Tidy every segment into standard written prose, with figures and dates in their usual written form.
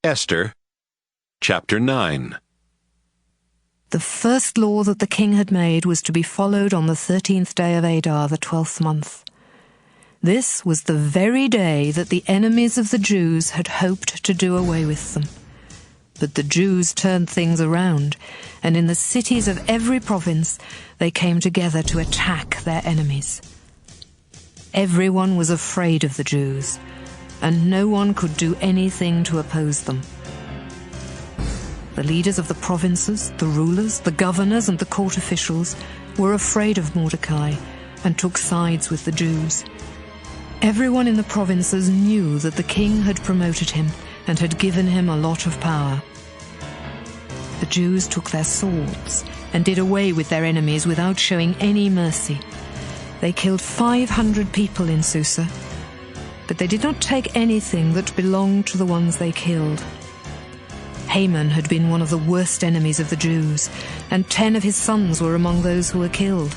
Esther, chapter 9. The first law that the king had made was to be followed on the 13th day of Adar, the 12th month. This was the very day that the enemies of the Jews had hoped to do away with them. But the Jews turned things around, and in the cities of every province they came together to attack their enemies. Everyone was afraid of the Jews, and no one could do anything to oppose them. The leaders of the provinces, the rulers, the governors, and the court officials were afraid of Mordecai and took sides with the Jews. Everyone in the provinces knew that the king had promoted him and had given him a lot of power. The Jews took their swords and did away with their enemies without showing any mercy. They killed 500 people in Susa, but they did not take anything that belonged to the ones they killed. Haman had been one of the worst enemies of the Jews, and 10 of his sons were among those who were killed.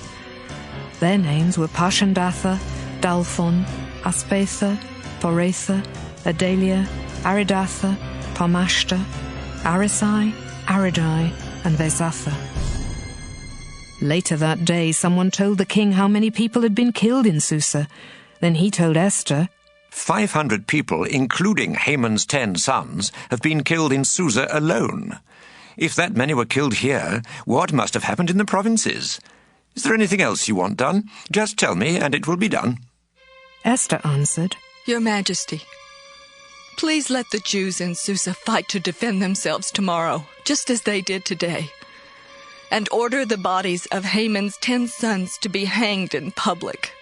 Their names were Pashandatha, Dalphon, Aspatha, Poratha, Adalia, Aridatha, Parmashta, Arisai, Aridai, and Vesatha. Later that day, someone told the king how many people had been killed in Susa. Then he told Esther, 500 people, including Haman's 10 sons, have been killed in Susa alone. If that many were killed here, what must have happened in the provinces? Is there anything else you want done? Just tell me, and it will be done. Esther answered, Your Majesty, please let the Jews in Susa fight to defend themselves tomorrow, just as they did today, and order the bodies of Haman's 10 sons to be hanged in public.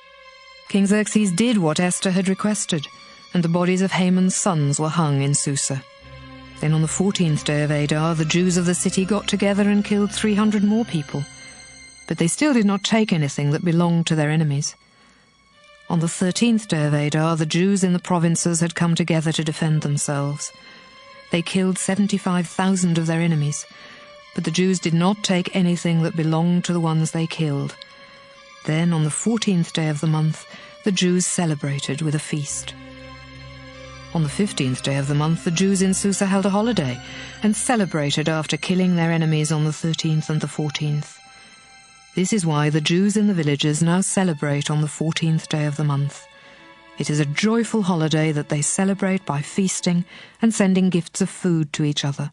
King Xerxes did what Esther had requested, and the bodies of Haman's sons were hung in Susa. Then on the 14th day of Adar, the Jews of the city got together and killed 300 more people, but they still did not take anything that belonged to their enemies. On the 13th day of Adar, the Jews in the provinces had come together to defend themselves. They killed 75,000 of their enemies, but the Jews did not take anything that belonged to the ones they killed. Then, on the 14th day of the month, the Jews celebrated with a feast. On the 15th day of the month, the Jews in Susa held a holiday and celebrated after killing their enemies on the 13th and the 14th. This is why the Jews in the villages now celebrate on the 14th day of the month. It is a joyful holiday that they celebrate by feasting and sending gifts of food to each other.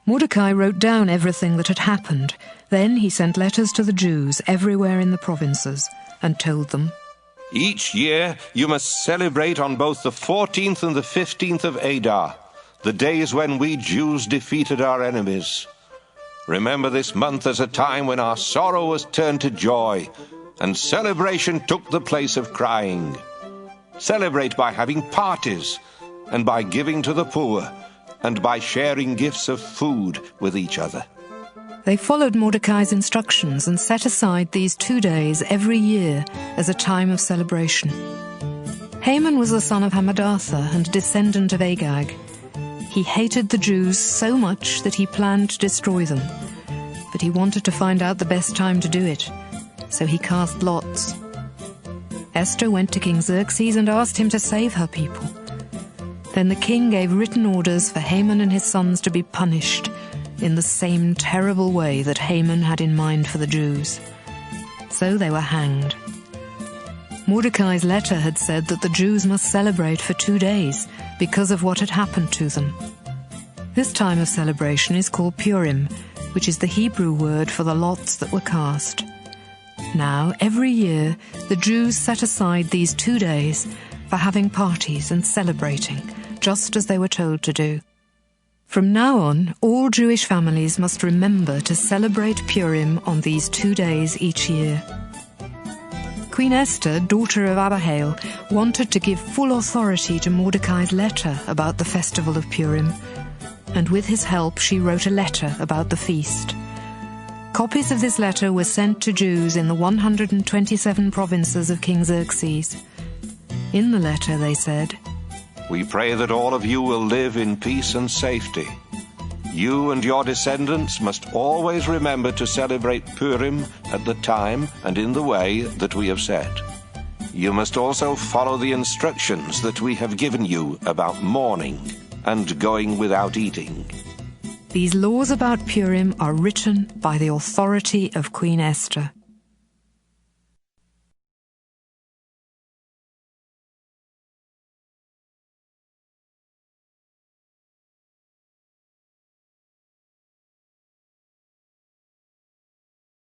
Mordecai wrote down everything that had happened. Then he sent letters to the Jews everywhere in the provinces and told them, Each year you must celebrate on both the 14th and the 15th of Adar, the days when we Jews defeated our enemies. Remember this month as a time when our sorrow was turned to joy, and celebration took the place of crying. Celebrate by having parties, and by giving to the poor, and by sharing gifts of food with each other. They followed Mordecai's instructions and set aside these 2 days every year as a time of celebration. Haman was the son of Hammedatha and descendant of Agag. He hated the Jews so much that he planned to destroy them, but he wanted to find out the best time to do it, so he cast lots. Esther went to King Xerxes and asked him to save her people. Then the king gave written orders for Haman and his sons to be punished in the same terrible way that Haman had in mind for the Jews. So they were hanged. Mordecai's letter had said that the Jews must celebrate for 2 days because of what had happened to them. This time of celebration is called Purim, which is the Hebrew word for the lots that were cast. Now, every year, the Jews set aside these 2 days for having parties and celebrating, just as they were told to do. From now on, all Jewish families must remember to celebrate Purim on these 2 days each year. Queen Esther, daughter of Abihail, wanted to give full authority to Mordecai's letter about the festival of Purim, and with his help she wrote a letter about the feast. Copies of this letter were sent to Jews in the 127 provinces of King Xerxes. In the letter they said, We pray that all of you will live in peace and safety. You and your descendants must always remember to celebrate Purim at the time and in the way that we have said. You must also follow the instructions that we have given you about mourning. and going without eating. These laws about Purim are written by the authority of Queen Esther.